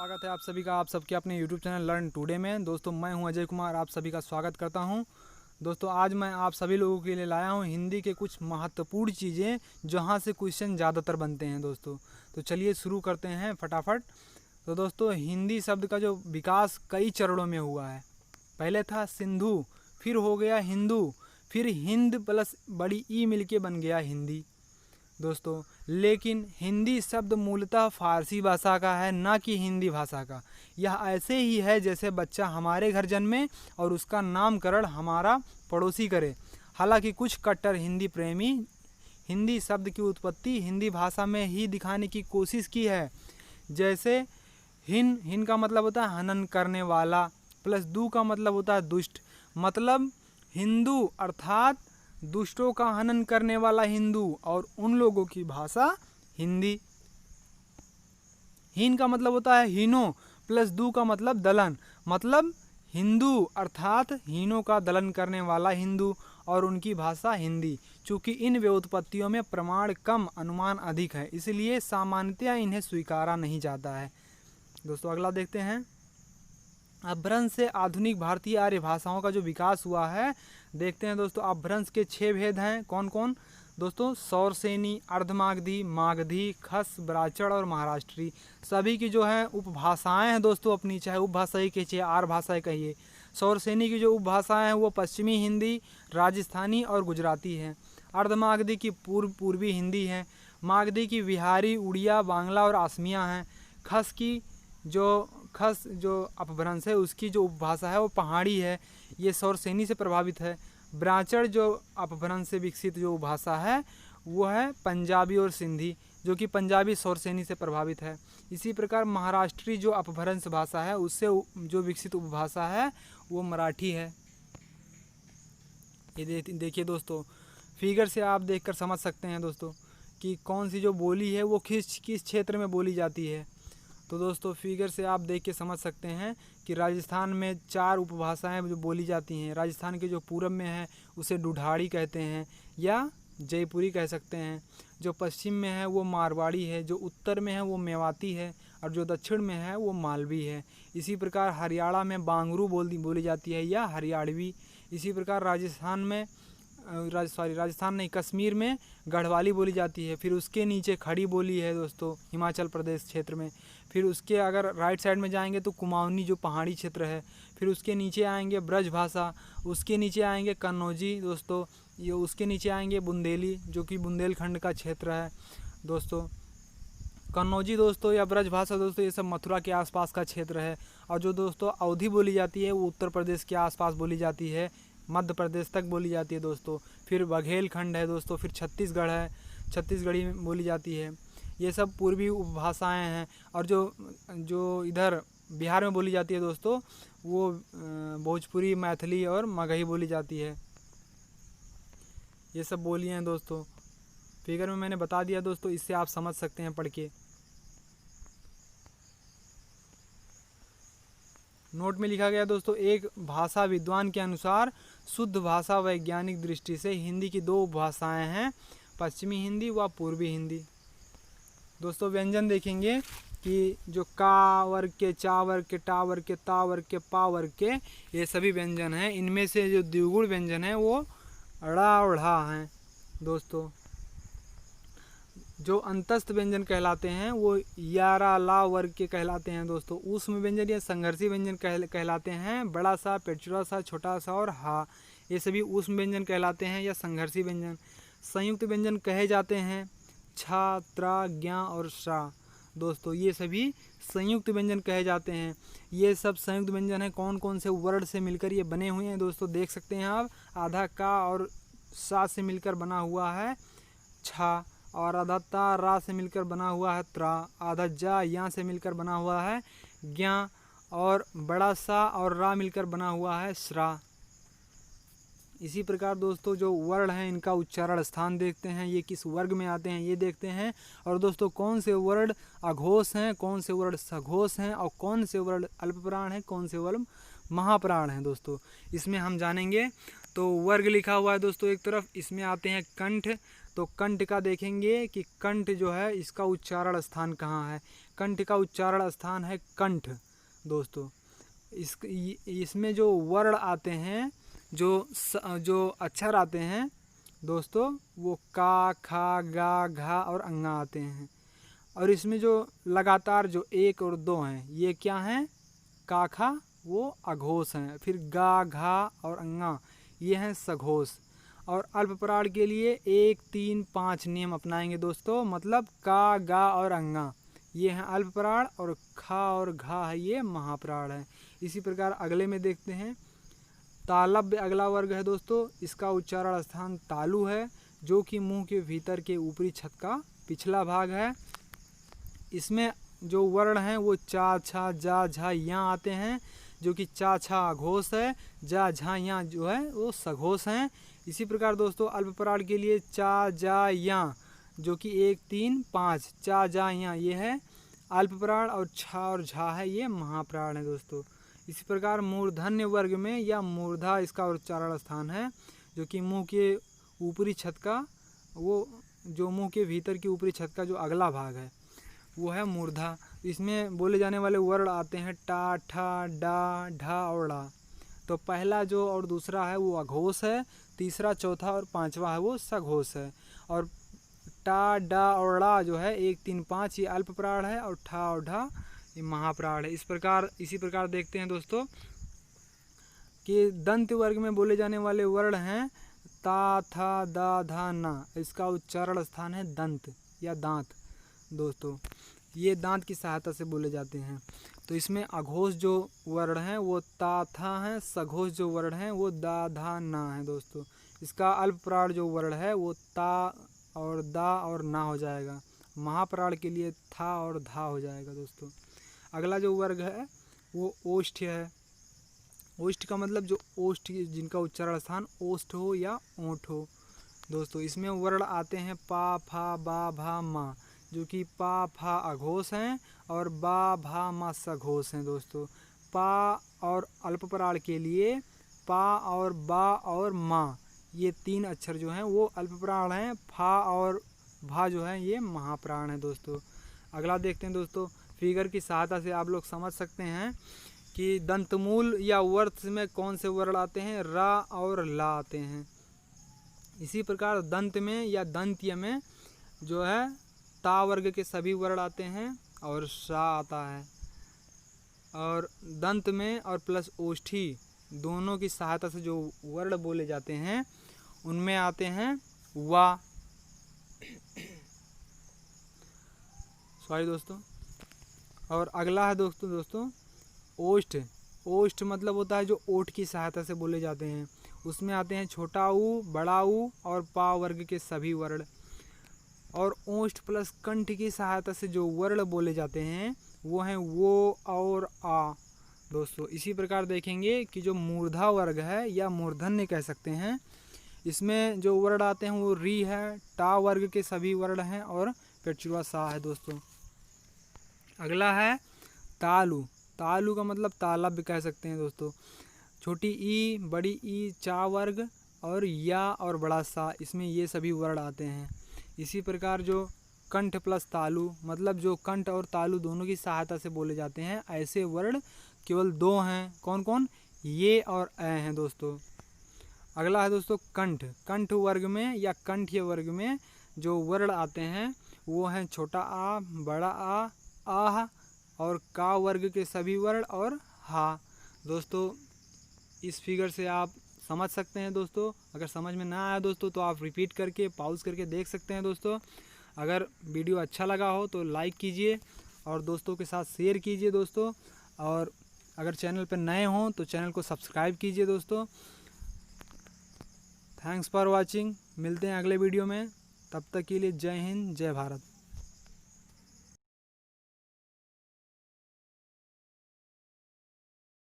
स्वागत है आप सभी का आप सबके अपने YouTube चैनल लर्न टुडे में। दोस्तों मैं हूं अजय कुमार, आप सभी का स्वागत करता हूं। दोस्तों आज मैं आप सभी लोगों के लिए लाया हूं हिंदी के कुछ महत्वपूर्ण चीज़ें जहां से क्वेश्चन ज़्यादातर बनते हैं दोस्तों। तो चलिए शुरू करते हैं फटाफट। तो दोस्तों हिंदी शब्द का जो विकास कई चरणों में हुआ है। पहले था सिंधु, फिर हो गया हिंदू, फिर हिंद प्लस बड़ी ई मिलके बन गया हिंदी दोस्तों। लेकिन हिंदी शब्द मूलतः फारसी भाषा का है, ना कि हिंदी भाषा का। यह ऐसे ही है जैसे बच्चा हमारे घर जन्मे और उसका नामकरण हमारा पड़ोसी करे। हालांकि कुछ कट्टर हिंदी प्रेमी हिंदी शब्द की उत्पत्ति हिंदी भाषा में ही दिखाने की कोशिश की है। जैसे हिन का मतलब होता है हनन करने वाला, प्लस दू का मतलब होता है दुष्ट। मतलब हिंदू अर्थात दुष्टों का हनन करने वाला हिंदू, और उन लोगों की भाषा हिंदी। हीन का मतलब होता है हीनो, प्लस दू का मतलब दलन। मतलब हिंदू अर्थात हीनों का दलन करने वाला हिंदू, और उनकी भाषा हिंदी। चूँकि इन व्युत्पत्तियों में प्रमाण कम अनुमान अधिक है, इसलिए सामान्यतया इन्हें स्वीकारा नहीं जाता है। दोस्तों अगला देखते हैं। अपभ्रंश से आधुनिक भारतीय आर्य भाषाओं का जो विकास हुआ है, देखते हैं दोस्तों। अपभ्रंश के 6 भेद हैं। कौन कौन दोस्तों? सौरसेनी, अर्धमागधी, मागधी, खस, ब्राह्मण और महाराष्ट्री। सभी की जो है उपभाषाएं हैं दोस्तों अपनी, चाहे उपभाषाई के चाहे आर्य भाषाएं कहिए। सौरसेनी की जो उपभाषाएं हैं वो पश्चिमी हिंदी, राजस्थानी और गुजराती है। अर्धमागधी की पूर्वी हिंदी है। मागधी की बिहारी, उड़िया, बांग्ला और आसमिया हैं। खस जो अपभ्रंश है उसकी जो उपभाषा है वो पहाड़ी है, ये सौरसेनी से प्रभावित है। ब्राह्मण जो अपभ्रंश से विकसित जो भाषा है वो है पंजाबी और सिंधी, जो कि पंजाबी सौरसेनी से प्रभावित है। इसी प्रकार महाराष्ट्री जो अपभ्रंश भाषा है उससे जो विकसित उपभाषा है वो मराठी है। ये देखिए दोस्तों, फिगर से आप देखकर समझ सकते हैं दोस्तों कि कौन सी जो बोली है वो किस क्षेत्र में बोली जाती है। तो दोस्तों फिगर से आप देख के समझ सकते हैं कि राजस्थान में 4 उपभाषाएं जो बोली जाती हैं। राजस्थान के जो पूरब में है उसे ढूढ़ाड़ी कहते हैं या जयपुरी कह सकते हैं। जो पश्चिम में है वो मारवाड़ी है, जो उत्तर में है वो मेवाती है, और जो दक्षिण में है वो मालवी है। इसी प्रकार हरियाणा में बांगरू बोली जाती है या हरियाणवी। इसी प्रकार राजस्थान नहीं, कश्मीर में गढ़वाली बोली जाती है। फिर उसके नीचे खड़ी बोली है दोस्तों हिमाचल प्रदेश क्षेत्र में। फिर उसके अगर राइट साइड में जाएंगे तो कुमाऊनी जो पहाड़ी क्षेत्र है। फिर उसके नीचे आएंगे ब्रज भाषा, उसके नीचे आएंगे कन्नौजी दोस्तों, ये उसके नीचे आएंगे बुंदेली जो कि बुंदेलखंड का क्षेत्र है दोस्तों। कन्नौजी दोस्तों या ब्रज भाषा दोस्तों ये सब मथुरा के आसपास का क्षेत्र है। और जो दोस्तों अवधी बोली जाती है वो उत्तर प्रदेश के आसपास बोली जाती है, मध्य प्रदेश तक बोली जाती है दोस्तों। फिर बघेलखंड है दोस्तों, फिर छत्तीसगढ़ है, छत्तीसगढ़ी में बोली जाती है। ये सब पूर्वी उपभाषाएं हैं। और जो इधर बिहार में बोली जाती है दोस्तों वो भोजपुरी, मैथिली और मगही बोली जाती है। ये सब बोलियां हैं दोस्तों, फिगर में मैंने बता दिया दोस्तों, इससे आप समझ सकते हैं पढ़ के। नोट में लिखा गया दोस्तों, एक भाषा विद्वान के अनुसार शुद्ध भाषा वैज्ञानिक दृष्टि से हिंदी की 2 उपभाषाएं हैं, पश्चिमी हिंदी व पूर्वी हिंदी। दोस्तों व्यंजन देखेंगे कि जो का वर्ग के, चा वर्ग के, टा वर्ग के, ता वर्ग के, पा वर्ग के, ये सभी व्यंजन हैं। इनमें से जो द्विगुण व्यंजन है वो ड़ा और ढ़ा हैं दोस्तों। जो अंतस्थ व्यंजन कहलाते हैं वो यारा ला वर्ग के कहलाते हैं दोस्तों। ऊष्म व्यंजन या संघर्षी व्यंजन कहलाते हैं। बड़ा सा, पेचुड़ा सा, छोटा सा और हा, ये सभी ऊष्म व्यंजन कहलाते हैं या संघर्षी व्यंजन। संयुक्त व्यंजन कहे जाते हैं छा, त्रा, ज्ञा और श्रा दोस्तों, ये सभी संयुक्त व्यंजन कहे जाते हैं। ये सब संयुक्त व्यंजन है कौन कौन से वर्ण से मिलकर ये बने हुए हैं दोस्तों, देख सकते हैं आप। आधा का और सा से मिलकर बना हुआ है छा, और आधा ता रा से मिलकर बना हुआ है त्रा, आधा जा या से मिलकर बना हुआ है ज्ञा, और बड़ा सा और रा मिलकर बना हुआ है श्रा। इसी प्रकार दोस्तों जो वर्ण हैं इनका उच्चारण स्थान देखते हैं, ये किस वर्ग में आते हैं ये देखते हैं। और दोस्तों कौन से वर्ण अघोष हैं, कौन से वर्ण सघोष हैं, और कौन से वर्ण अल्पप्राण हैं, कौन से वर्ण महाप्राण हैं दोस्तों, इसमें हम जानेंगे। तो वर्ग लिखा हुआ है दोस्तों एक तरफ, इसमें आते हैं कंठ, तो कंठ का देखेंगे कि कंठ जो है इसका उच्चारण स्थान कहाँ है। कंठ का उच्चारण स्थान है कंठ दोस्तों। इसमें जो वर्ण आते हैं, जो अक्षर आते हैं दोस्तों, वो का, खा, गा, घा और अंगा आते हैं। और इसमें जो लगातार जो 1 और 2 हैं ये क्या हैं? का, खा वो अघोष हैं। फिर गा, घा और अंगा ये हैं सघोष। और अल्पप्राण के लिए 1, 3, 5 नियम अपनाएंगे दोस्तों। मतलब का, गा और अंगा ये हैं अल्पप्राण और खा और घा है ये महाप्राण है। इसी प्रकार अगले में देखते हैं। तालव्य अगला वर्ग है दोस्तों। इसका उच्चारण स्थान तालु है, जो कि मुंह के भीतर के ऊपरी छत का पिछला भाग है। इसमें जो वर्ण हैं वो चा, छा, जा, झा, या आते हैं, जो कि चा, छा घोष है, जा, झा, या जो है वो सघोष हैं। इसी प्रकार दोस्तों अल्पप्राण के लिए चा, जा, या, जो कि 1, 3, 5 चा, जा, या ये है अल्पप्राण और छा और झा है ये महाप्राण है दोस्तों। इसी प्रकार मूर्धन्य वर्ग में या मूर्धा इसका उच्चारण स्थान है, जो कि मुंह के ऊपरी छत का, वो जो मुंह के भीतर की ऊपरी छत का जो अगला भाग है वो है मूर्धा। इसमें बोले जाने वाले वर्ण आते हैं टा, ठा, डा, ढा और ड़ा। तो पहला जो और दूसरा है वो अघोष है, तीसरा, चौथा और पांचवा है वो सघोष है। और टा, डा और ड़ा जो है 1, 3, 5 ये अल्पप्राण है और ठा और ढा ये महाप्राण है। इसी प्रकार देखते हैं दोस्तों कि दंत वर्ग में बोले जाने वाले वर्ण हैं ता, था, दा, धा, ना। इसका उच्चारण स्थान है दंत या दांत दोस्तों। ये दांत की सहायता से बोले जाते हैं। तो इसमें अघोष जो वर्ण हैं वो ता, था हैं, सघोष जो वर्ण हैं वो दा, धा, ना है दोस्तों। इसका अल्पप्राण जो वर्ण है वो ता और दा और ना हो जाएगा। महाप्राण के लिए था और धा हो जाएगा दोस्तों। अगला जो वर्ग है वो ओष्ठ है। ओष्ठ का मतलब जो ओष्ठ जिनका उच्चारण स्थान ओष्ठ हो या ओंठ हो दोस्तों। इसमें वर्ण आते हैं पा, फा, बा, भा, मा, जो कि पा, फा अघोष हैं और बा, भा, मा सघोष हैं दोस्तों। पा और अल्पप्राण के लिए पा और बा और मा ये 3 अक्षर जो हैं वो अल्पप्राण हैं। फा और भा जो है ये महाप्राण है दोस्तों। अगला देखते हैं दोस्तों। फिगर की सहायता से आप लोग समझ सकते हैं कि दंतमूल या वर्त में कौन से वर्ण आते हैं, रा और ला आते हैं। इसी प्रकार दंत में या दंत्य में जो है ता वर्ग के सभी वर्ण आते हैं और सा आता है। और दंत में और प्लस ओष्ठी दोनों की सहायता से जो वर्ण बोले जाते हैं उनमें आते हैं वा। सॉरी दोस्तों। और अगला है दोस्तों ओष्ठ। ओष्ठ मतलब होता है जो ओठ की सहायता से बोले जाते हैं। उसमें आते हैं छोटा ऊ, बड़ा ऊ और पा वर्ग के सभी वर्ण। और ओष्ठ प्लस कंठ की सहायता से जो वर्ण बोले जाते हैं वो हैं वो और आ दोस्तों। इसी प्रकार देखेंगे कि जो मूर्धा वर्ग है या मूर्धन्य कह सकते हैं, इसमें जो वर्ण आते हैं वो री है, टा वर्ग के सभी वर्ण हैं और पेचुआ सा है दोस्तों। अगला है तालु। तालु का मतलब तालव्य कह सकते हैं दोस्तों। छोटी ई, बड़ी ई, चा वर्ग और या और बड़ा सा, इसमें ये सभी वर्ण आते हैं। इसी प्रकार जो कंठ प्लस तालु मतलब जो कंठ और तालु दोनों की सहायता से बोले जाते हैं, ऐसे वर्ण केवल 2 हैं। कौन कौन? ये और ऐ हैं दोस्तों। अगला है दोस्तों कंठ। कंठ वर्ग में या कंठीय वर्ग में जो वर्ण आते हैं वो हैं छोटा आ, बड़ा आ, आह और का वर्ग के सभी वर्ण और हा दोस्तों। इस फिगर से आप समझ सकते हैं दोस्तों। अगर समझ में ना आया दोस्तों तो आप रिपीट करके पॉज करके देख सकते हैं दोस्तों। अगर वीडियो अच्छा लगा हो तो लाइक कीजिए और दोस्तों के साथ शेयर कीजिए दोस्तों। और अगर चैनल पर नए हों तो चैनल को सब्सक्राइब कीजिए दोस्तों। Thanks for watching. मिलते हैं अगले वीडियो में। तब तक के लिए जय हिंद, जय भारत।